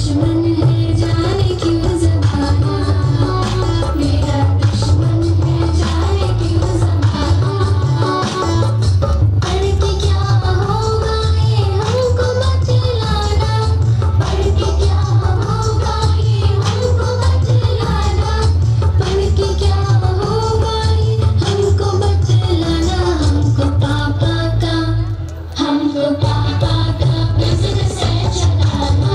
दुश्मन है जाने क्यों ज़माना, मेरा दुश्मन है जाने क्यों ज़माना। पढ़ के क्या होगा ये हमको बतलाना, पढ़ के क्या होगा ये हमको बतलाना, पढ़ के क्या होगा ये हमको बतलाना। हमको पापा का बिजनेस है चलाना,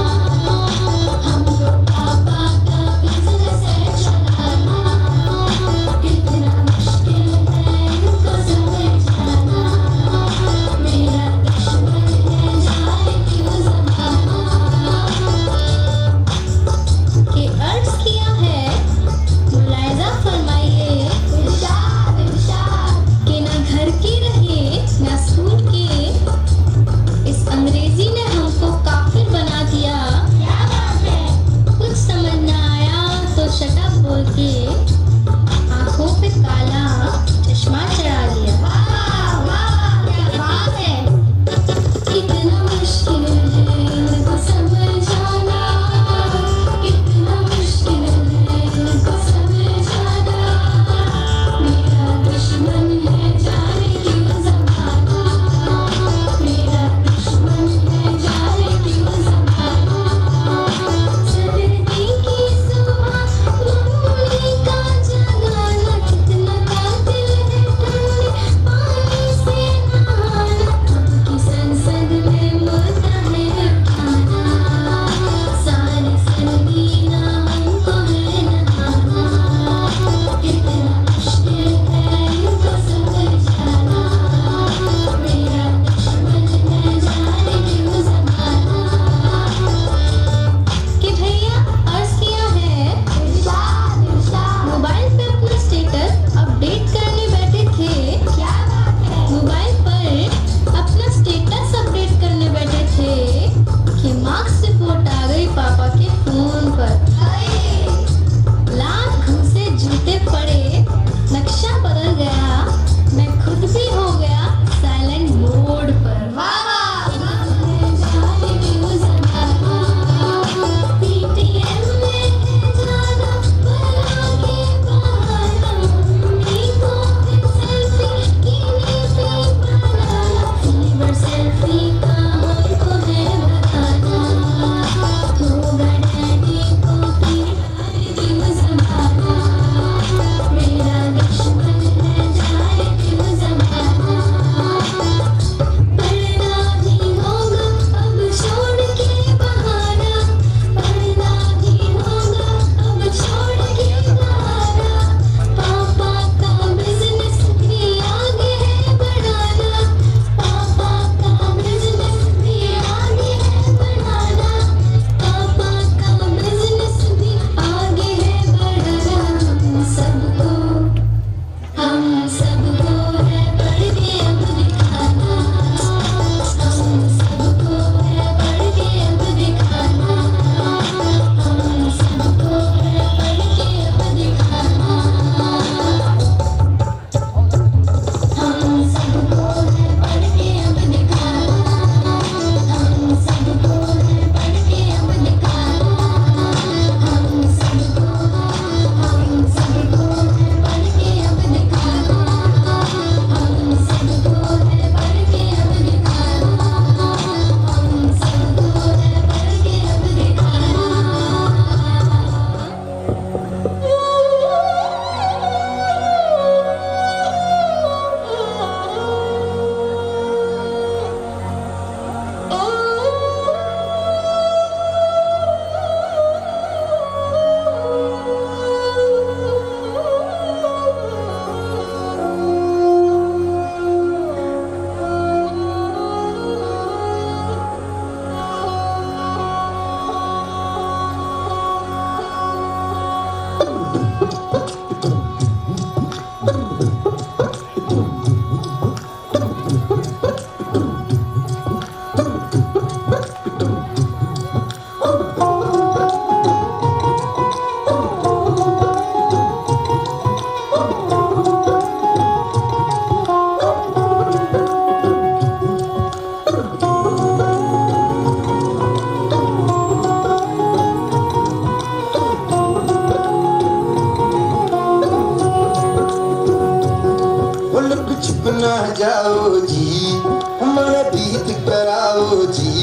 कराओ जी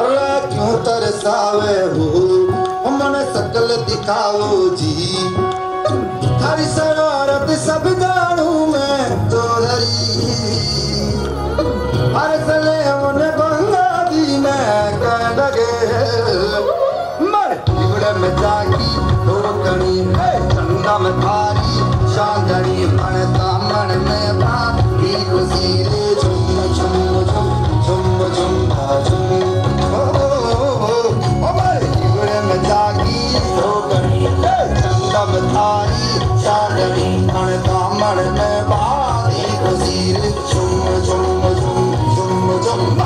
अरे क्यों तरसावे हो मन सकल दिखाओ जी थारी शरारत सब जानू मैं तो धरी हर सले मन गंगा जी में कह लगे मर बिगड़े में जागी दो कणी चंदा में थारी चांदनी मन दामन में बाकी खुशी रे झुम झुम झुम झुम झुम झुम ओ मर बिगड़े में जागी दो कणी चंदा में थारी चांदनी मन दामन में बाकी खुशी रे झुम झुम झुम झुम झुम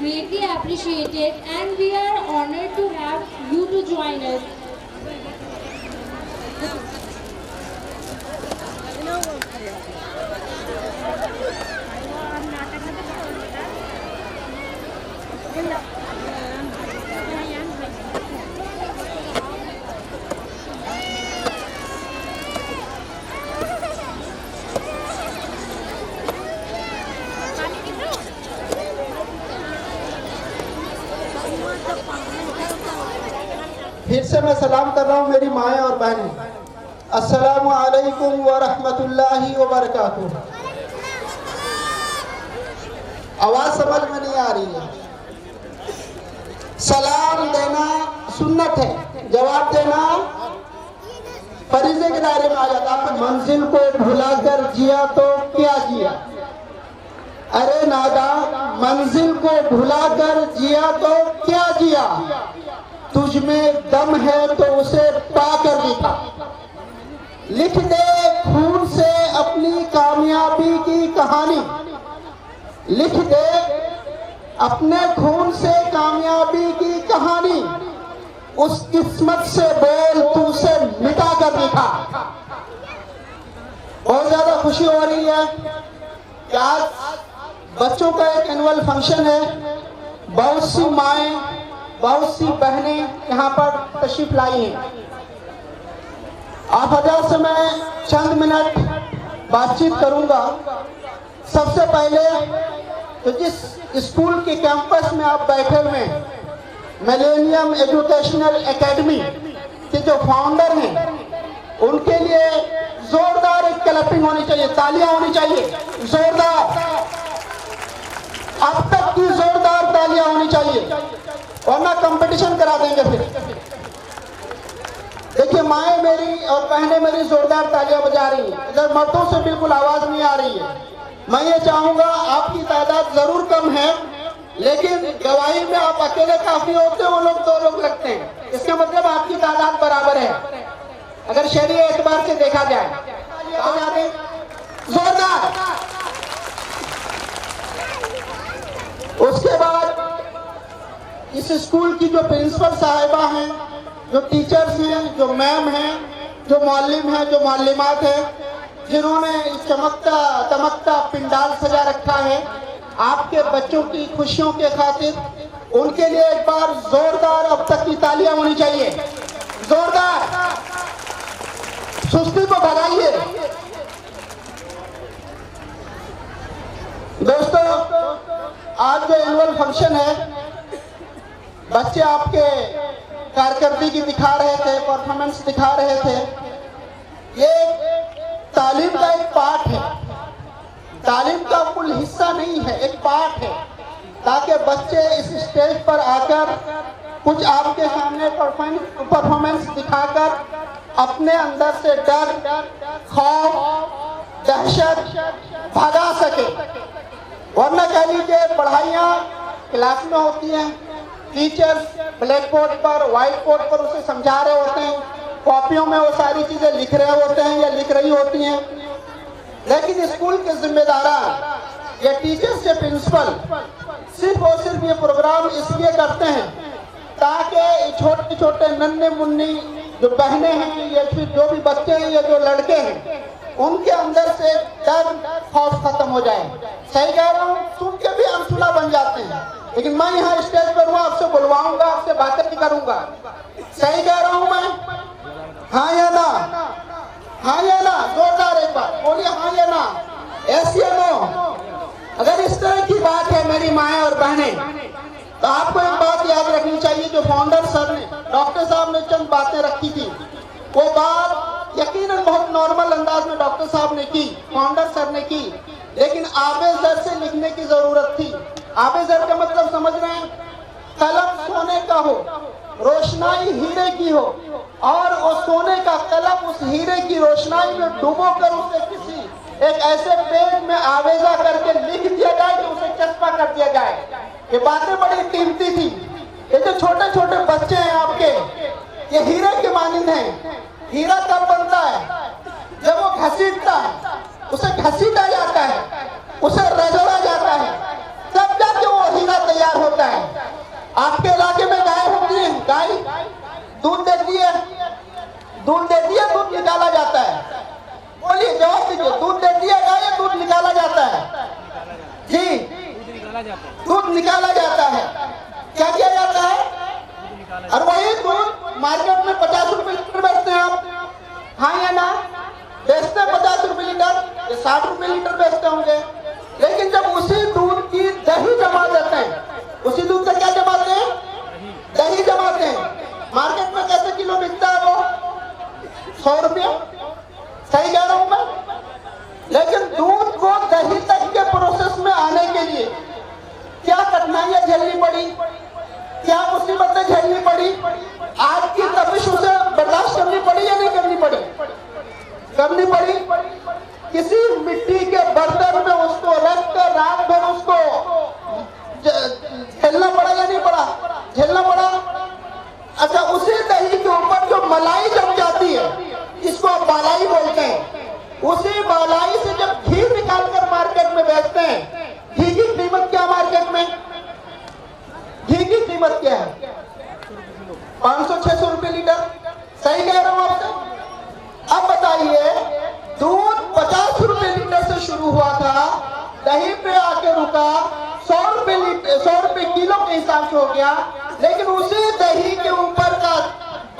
greatly appreciated and we are honored to have you to join us. फिर से मैं सलाम कर रहा हूँ मेरी माएँ और बहनें। अस्सलामु अलैकुम व रहमतुल्लाहि व बरकातुहू। आवाज़ समझ में नहीं आ रही है। सलाम देना सुन्नत है, जवाब देना फरीज़े के दायरे में आ जाता है। मंजिल को भुलाकर जिया तो क्या जिया, अरे नादा मंजिल को भुलाकर जिया तो क्या जिया, तुझ में दम है तो उसे पाकर दिखा। लिख दे खून से अपनी कामयाबी की कहानी, लिख दे अपने खून से कामयाबी की कहानी, उस किस्मत से बोल तू उसे मिटा कर दिखा। बहुत ज्यादा खुशी हो रही है कि आज बच्चों का एक एनुअल फंक्शन है। बहुत सी माएँ, बहुत सी बहनें यहाँ पर तशरीफ लाई हैं। आप हज़रात से मैं चंद मिनट बातचीत करूंगा। सबसे पहले तो जिस स्कूल के कैंपस में आप बैठे हुए हैं, मिलेनियम एजुकेशनल एकेडमी के जो फाउंडर हैं, उनके लिए जोरदार एक क्लैपिंग होनी चाहिए, तालियां होनी चाहिए जोरदार। अब तक की जोरदार तालियां होनी चाहिए, वरना कंपटीशन करा देंगे फिर। देखिए माएँ मेरी और बहनें मेरी जोरदार तालियां बजा रही हैं, इधर मर्दों से बिल्कुल आवाज नहीं आ रही है। मैं ये चाहूंगा, आपकी तादाद जरूर कम है, लेकिन गवाही में आप अकेले काफी होते हैं, वो लोग 2 लोग लगते हैं। इसका मतलब आपकी तादाद बराबर है अगर शरीय एतबार से देखा जाए। जोरदार। उसके बाद इस स्कूल की जो प्रिंसिपल साहिबा हैं, जो टीचर्स हैं, जो मैम हैं, जो मौलिम हैं, जो मौलिमात हैं, जिन्होंने इस चमकता दमकता पिंडाल सजा रखा है आपके बच्चों की खुशियों के खातिर, उनके लिए एक बार जोरदार अब तक की तालियां होनी चाहिए। जोरदार। सुस्ती को भगाइए। दोस्तों, आज जो एनुअल फंक्शन है, बच्चे आपके कारकर्दगी दिखा रहे थे, परफॉर्मेंस दिखा रहे थे। ये तालीम का एक पार्ट है, तालीम का कुल हिस्सा नहीं है, एक पार्ट है, ताकि बच्चे इस स्टेज पर आकर कुछ आपके सामने परफॉर्मेंस दिखाकर अपने अंदर से डर, खौफ, दहशत भगा सके। वरना कह लीजिए पढ़ाइयाँ क्लास में होती हैं, टीचर्स ब्लैक बोर्ड पर, व्हाइट बोर्ड पर उसे समझा रहे होते हैं, कॉपियों में वो सारी चीजें लिख रहे होते हैं या लिख रही होती हैं, लेकिन स्कूल के जिम्मेदार या टीचर्स या प्रिंसिपल सिर्फ और सिर्फ ये प्रोग्राम इसलिए करते हैं ताकि छोटे छोटे नन्हे मुन्नी जो बहनें हैं या फिर जो भी बच्चे हैं या जो लड़के हैं, उनके अंदर से डर खौफ खत्म हो जाए। सही कह रहा हूँ, सुन के भी अनसुना बन जाते हैं, लेकिन मैं यहाँ स्टेज पर हूँ, आपसे बुलवाऊंगा, आपसे बातें भी करूंगा। सही कह रहा हूँ मैं? हाँ या ना? हाँ या ना? जोरदार एक बार बोलिए, हाँ या ना? यस या नो? अगर इस तरह की बात है मेरी माएँ और बहनें, तो आपको एक बात याद रखनी चाहिए। जो फाउंडर सर ने, डॉक्टर साहब ने चंद बातें रखी थी, वो बात यकीनन बहुत नॉर्मल अंदाज में डॉक्टर साहब ने की, फाउंडर सर ने की, लेकिन आबे जर से लिखने की जरूरत थी। आबे जर का मतलब समझ रहे हैं? कलम सोने का हो, रोशनाई हीरे की हो, और वो सोने का कलम उस हीरे की रोशनाई में डुबो कर उसे किसी एक ऐसे पेज में आवेजा करके लिख दिया जाए कि उसे चस्पा कर दिया जाए। ये बातें बड़ी कीमती थी। ये जो छोटे छोटे बच्चे हैं आपके, ये हीरे के मानिंद हैं। हीरा कब बनता है? जब वो घसीटता है, उसे घसीटा जाता है, उसे रगड़ा जाता है, तब जाके वो हीरा तैयार होता होता है। आपके इलाके में गाय होती है, गाय दूध देती है, दूध देती है, दूध निकाला जाता है। बोलिए, जवाब दीजिए, दूध देती है गाय या दूध निकाला जाता है? जी, दूध निकाला जाता है। क्या किया जाता है? और वही दूध मार्केट में 50 रुपए लीटर बेचते हैं आप, हाँ या ना? बेचते हैं 50 रुपए लीटर, ये 60 रुपए लीटर बेचते होंगे। लेकिन जब उसी दूध की दही जमा देते हैं, उसी दूध से क्या जमाते हैं? दही जमाते हैं। मार्केट में कैसे किलो बिकता है वो? 100 रुपया। सही कह रहा हूं मैं? लेकिन दूध को दही तक के प्रोसेस में आने के लिए क्या कठिनाइयां झेलनी पड़ी, क्या मुसीबतें झेलनी पड़ी, आज की तपिश उसे बर्दाश्त करनी पड़ी या नहीं करनी पड़ी? करनी पड़ी। किसी मिट्टी के बर्तन में उसको रख कर रात भर उसको झेलना पड़ा या नहीं पड़ा? झेलना पड़ा। अच्छा, उसी दही के ऊपर जो मलाई जम जाती है, इसको आप बालाई बोलते हैं, उसी बालाई से जब घी निकालकर मार्केट में बेचते हैं, घी की कीमत क्या मार्केट में? घी की कीमत क्या है? 500-600 रुपए लीटर। सही कह रहा हूं आपसे? अब बताइए, दूध 50 रुपए लीटर से शुरू हुआ था, दही पे आके रुका 100 रुपए किलो के हिसाब से हो गया। लेकिन उसी दही के ऊपर का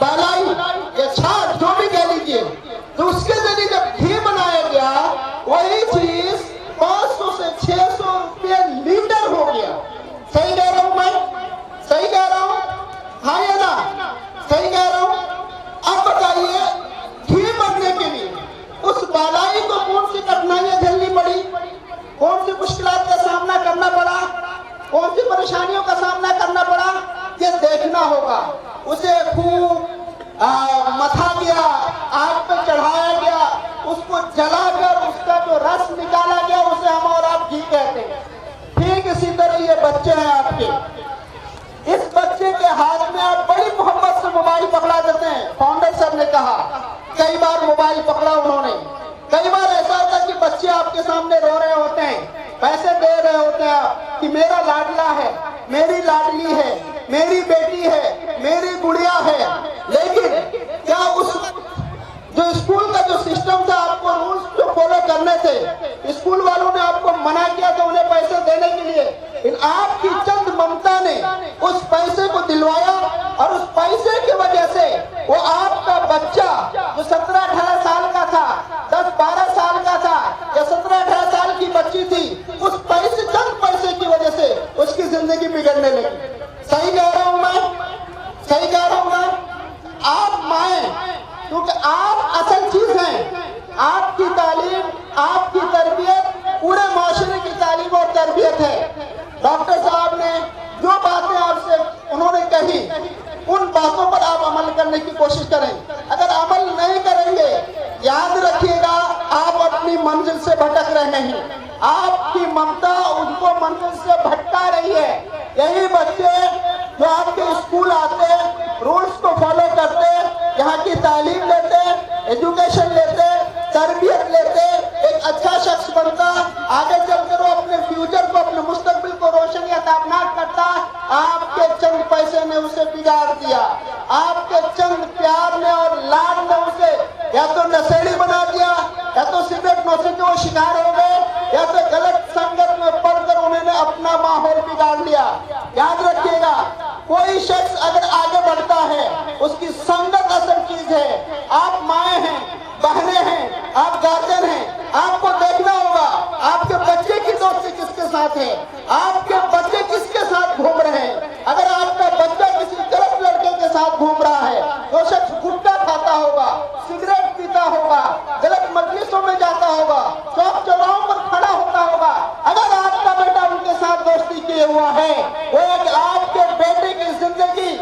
बालाई या छाछ जो भी कह लीजिए, तो उसके जरिए जब घी बनाया गया, वही चीज 500 से 600 रुपये लीटर हो गया। सही कह रहा हूं मैं? सही कह रहा हूं? हाँ या ना? सही कह रहा हूं? अब बताइए, घी बनने के लिए उस बालाई को कौन सी कठिनाइयां झेलनी पड़ी, कौन सी मुश्किलात का सामना करना पड़ा, कौन सी परेशानियों का सामना करना पड़ा, ये देखना होगा। उसे खूब मथा गया, आग पर चढ़ाया गया, उसको जलाकर उसका जो रस निकाला गया, उसे हम और आप घी कहते हैं। ठीक इसी तरह ये बच्चे हैं आपके, इस बच्चे के हाथ में आप बड़ी मोहब्बत से मोबाइल पकड़ा देते हैं। फाउंडर साहब ने कहा, कई बार मोबाइल पकड़ा उन्होंने। कई बार ऐसा होता है कि बच्चे आपके सामने रो रहे होते हैं, पैसे दे रहे होते हैं कि मेरा लाडला है, मेरी लाडली है, मेरी बेटी है, मेरी गुड़िया है। लेकिन क्या उस जो स्कूल का जो सिस्टम था, आपको रूल्स जो फॉलो करने थे, स्कूल वालों ने आपको मना किया था उन्हें पैसे देने के लिए, लेकिन आपकी चंद ममता ने उस पैसे को दिलवाया, और उस पैसे की वजह से वो आपका बच्चा जो 17-18 साल का था, 10-12 साल का था, या 17-18 साल की बच्ची थी, उस पैसे, चंद पैसे की वजह से उसकी जिंदगी बिगड़ने लगी। सही कह रहा हूं मैं? सही कह रहा हूं मैं? आप माए, क्योंकि आप असल चीज हैं। आपकी तालीम, आपकी तरबियत पूरे माशरे की तालीम और तरबियत है। डॉक्टर साहब ने जो बातें आपसे उन्होंने कही, उन बातों पर आप अमल करने की कोशिश करें। अगर अमल नहीं करेंगे, याद रखिएगा, आप अपनी मंजिल से भटक रहे हैं। आपकी ममता उनको मंजिल से भटका रही है। यही बच्चे जो आपके स्कूल आते, रूल्स को फॉलो करते, यहाँ की तालीम लेते, एजुकेशन लेते, तरबियत लेते, एक अच्छा शख्स बनता, आगे चलकर वो अपने फ्यूचर को, अपने मुस्तकबिल को रोशन या ताबनाक करता, आपके चंद पैसे ने उसे बिगाड़ दिया। आपके चंद प्यार ने और लाड ने उसे या तो नशेड़ी बना दिया, या तो सिगरेट नशे के वो शिकार हो गए, या तो गलत संगत में पढ़कर उन्होंने अपना माहौल बिगाड़ लिया। याद रखिएगा, कोई शख्स अगर आगे बढ़ता है, उसकी संगत असल चीज है। आप माए हैं, बहने हैं, आप गार्जियन हैं, आपको देखना होगा आपके बच्चे की दोस्ती किसके साथ है, आपके बच्चे किसके साथ घूम रहे हैं। अगर आपका बच्चा किसी गलत लड़के के साथ घूम रहा है, वो शख्स गुटखा खाता होगा, सिगरेट पीता होगा, गलत मजलिसों में जाता होगा, चौक चौराहों पर खड़ा होता होगा, अगर आपका बेटा उनके साथ दोस्ती किए हुआ है, वो एक आपके बेटे की जिंदगी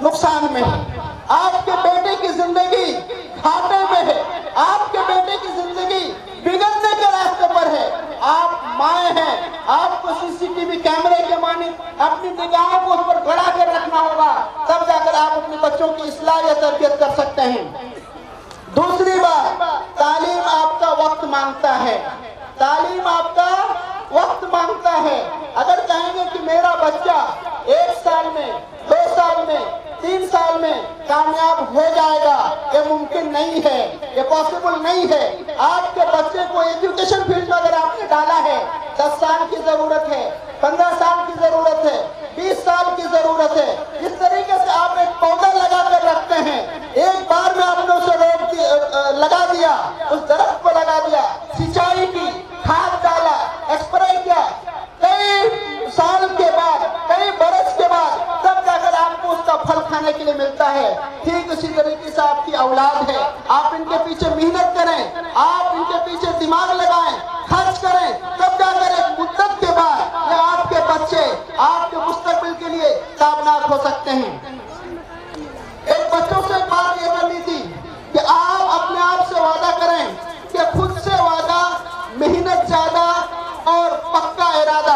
नुकसान में है, आपके बेटे की जिंदगी घाटे में है, आपके बेटे की जिंदगी बिगड़ने के रास्ते पर है। आप माए हैं, आपको सीसीटीवी कैमरे के मानी अपनी निगाहों को उस पर गड़ा कर रखना होगा, तब जाकर आप अपने बच्चों की इस्लाह या तरबियत कर सकते हैं। दूसरी बात, तालीम आपका वक्त मांगता है। तालीम आपका वक्त मांगता है। अगर कहेंगे कि मेरा बच्चा में, 2 साल में, 3 साल में कामयाब हो जाएगा, ये मुमकिन नहीं है, ये पॉसिबल नहीं है। आपके बच्चे को एजुकेशन फील्ड में अगर आपने डाला है, 10 साल की जरूरत है, 15 साल की जरूरत है, 20 साल की जरूरत है। इस तरीके से आप एक पौधा लगा कर रखते हैं, एक बार में आपने उसे लगा दिया, उस दरख्त को लगा दिया, सिंचाई की, खाद डाला, स्प्रे किया, कई साल के बाद, कई बरस के बाद तब जाकर आपको उसका फल खाने के लिए मिलता है। ठीक उसी तरीके से आपकी औलाद है, आप इनके पीछे मेहनत करें, आप इनके पीछे दिमाग लगाएं, खर्च करें, तब जाकर एक मुद्दत के बाद ये आपके बच्चे आपके मुस्तकबिल के लिए कामयाब हो सकते हैं। एक बच्चों से एक बात ये करनी थी कि आप अपने आप से वादा करें कि खुद से वादा, मेहनत ज्यादा और पक्का इरादा।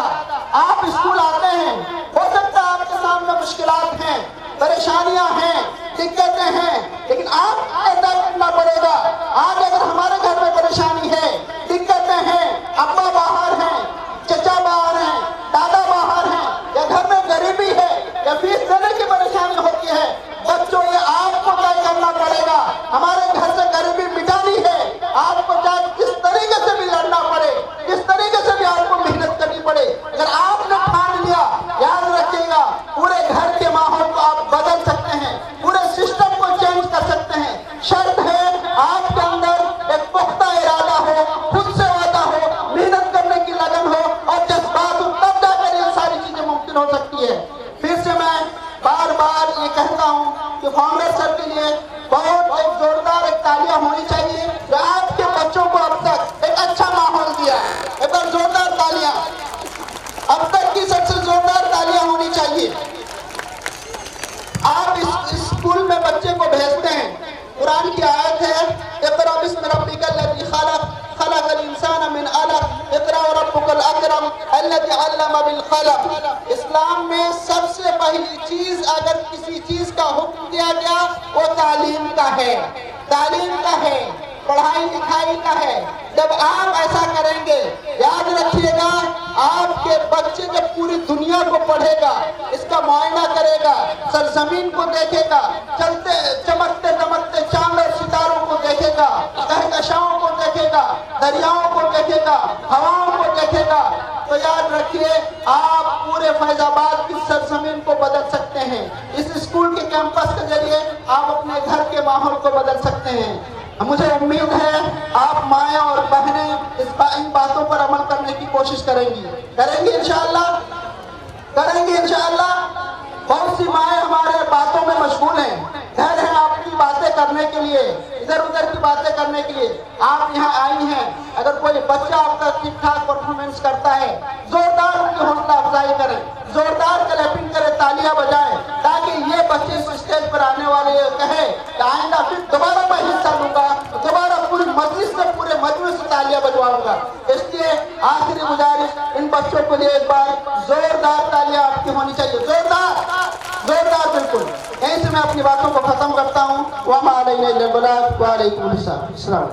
आप स्कूल आते हैं, हो सकता है आपके सामने मुश्किलात हैं, परेशानियां हैं, दिक्कतें हैं, लेकिन आपको अदा करना पड़ेगा। आज अगर हमारे घर में परेशानी है, दिक्कतें हैं, अम्मा बाहर हैं, चचा बाहर हैं, दादा बाहर हैं, या घर में गरीबी है या फीस देने की परेशानी होती है, बच्चों ये आपको तय करना पड़ेगा। हमारे घर से गरीबी मिटानी है, आपको चाहे किस तरीके से भी लड़ना पड़े, किस तरीके से भी आपको मेहनत करनी पड़े, अगर आपने ठान लिया, याद रखिएगा पूरे घर के माहौल को आप बदल सकते हैं, पूरे सिस्टम को चेंज कर सकते हैं। शर्त है आपके अंदर एक पुख्ता इरादा हो, खुद से वादा हो, मेहनत करने की लगन हो और जज्बात हो, तब जाकर ये सारी चीजें मुमकिन हो सकती है। फिर से मैं बार बार ये कहता हूँ कि फाउंडर सर के लिए बहुत एक जोरदार एक तालियां होनी चाहिए जो आपके बच्चों को अब तक एक अच्छा माहौल दिया है। एक बार जोरदार तालियां, अब तक की सबसे जोरदार तालियां होनी चाहिए। आप इस स्कूल में बच्चे को भेजते हैं, कुरान की आयत है, इक़रा बिस्मि रब्बिकल लज़ी खलक़, खलक़ल इंसान मिन अलक़, इक़रा व रब्बुकल अकरम अल्लज़ी अल्लम बिल क़लम। इस्लाम में सबसे पहली चीज, अगर किसी चीज का हुक्म दिया गया, वो तालीम का है, तालीम का है, पढ़ाई लिखाई का है। जब आप ऐसा करेंगे, याद रखिएगा आपके बच्चे जब पूरी दुनिया को पढ़ेगा, इसका मुआयना करेगा, सरजमीन को देखेगा, चलते चमकते दमकते चांद और सितारों को देखेगा, कहकशाओं को देखेगा, दरियाओं को देखेगा, हवाओं को देखेगा, तो याद रखिए आप पूरे फैजाबाद की सरजमीन को बदल सकते हैं। इस स्कूल के कैंपस के जरिए आप अपने घर के माहौल को बदल सकते हैं। मुझे उम्मीद है आप माएँ और बहनें इन बातों पर अमल करने की कोशिश करेंगी इंशाअल्लाह, करेंगी इंशाअल्लाह। बहुत सी माएँ हमारे बातों में मशगूल हैं, घर हैं आपकी बातें करने के लिए, इधर उधर की बातें करने के लिए। आप यहाँ आई हैं, अगर कोई बच्चा आपका ठीक ठाक परफॉर्मेंस करता है, जोरदार उनकी हौसला अफजाई करें, जोरदार क्लैपिंग करें, तालियां बजाएं, ताकि ये बच्चे इस स्टेज पर आने वाले ये कहे कि आइंदा फिर दोबारा मैं हिस्सा लूंगा, दोबारा पूरी मजलिस में, पूरे मजलिस से तालियां बजवाऊंगा। इसलिए आखिरी गुजारिश, इन बच्चों के लिए एक बार जोरदार तालियां आपकी होनी चाहिए, जोरदार जोरदार, बिल्कुल। यहीं से मैं अपनी बातों को खत्म करता हूँ। वमा अलैना इल्ला अल बलाग, वालेकुम अस्सलाम।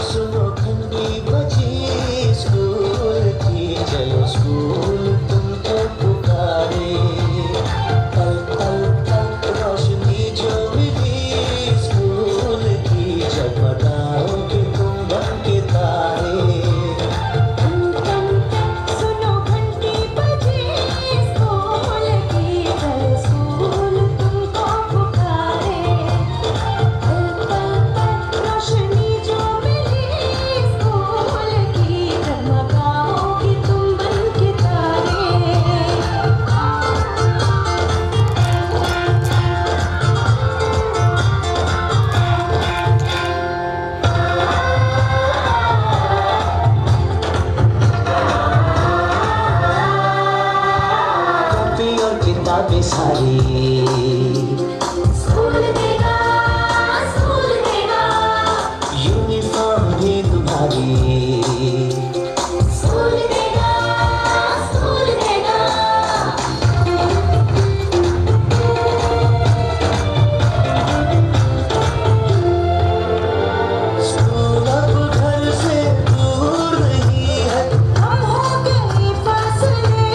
सुनो घंटी बजी स्कूल की, चलो स्कूल तुमको पुकारे। पल पल पल रोशनी जो मिली स्कूल की, जगमगाओगे तुम बनके तारे। सुनो घंटी बजी स्कूल की, चलो स्कूल तुमको पुकारे। पल पल पल रोशनी जो मिली स्कूल की, जगमगाओगे तुम बनके तारे। कॉपी और किताबें सारी स्कूल देगा, स्कूल देगा, यूनिफॉर्म भी तुम्हारी। स्कूल देगा, स्कूल देगा। स्कूल अब घर से दूर नहीं है, हम हो गए फासले,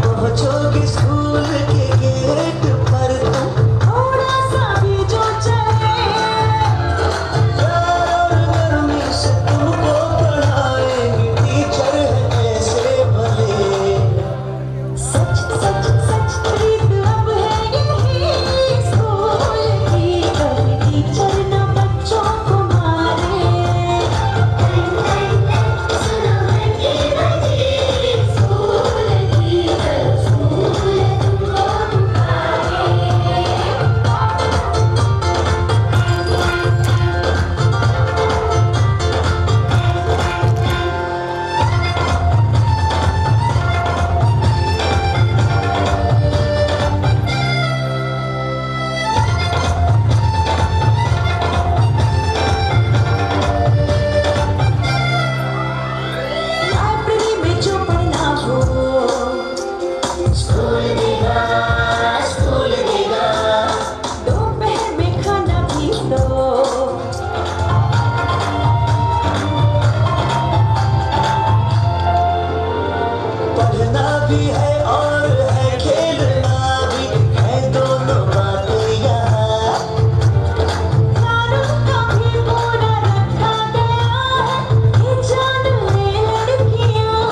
पहुंचोगे स्कूल के गेट पर तुम। थोड़ा सा भी जो चले, प्यार और नरमी से तुमको पढ़ाएंगे टीचर है ऐसे भले। सच सच सच प्रीत अब है यही स्कूल की, कभी टीचर न बच्चों को मारे। सुनो घंटी बजी स्कूल की, चलो स्कूल तुमको पुकारे। लाइब्रेरी में जो पढ़ना हो, स्कूल देगा, स्कूल देगा। दोपहर में खाना भी दो, पढ़ना भी है और है खेलना भी है, दोनों बातें यहाँ। प्यारों का भी पूरा रखा गया है, ये जान ले लड़कियां।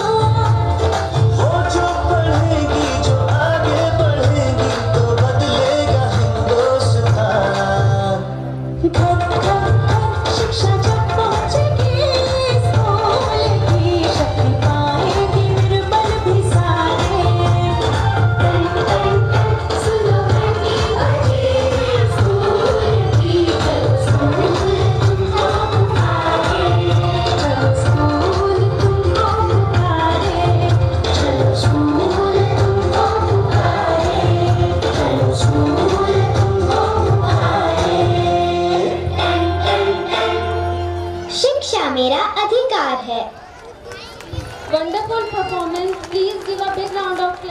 वो जो पढ़ेगी जो आगे बढ़ेगी तो बदलेगा हिंदुस्तान। घर घर घर शिक्षा जब पहुंचेगी स्कूल की, शक्ति पाएंगे निर्बल भी सारे। सुनो घंटी बजी स्कूल की, चलो स्कूल तुमको पुकारे। चलो स्कूल तुमको पुकारे। चलो स्कूल तुमको पुकारे। चलो स्कूल तुमको पुकारे। शिक्षा मेरा अधिकार है। Wonderful performance. Please give a big round of applause.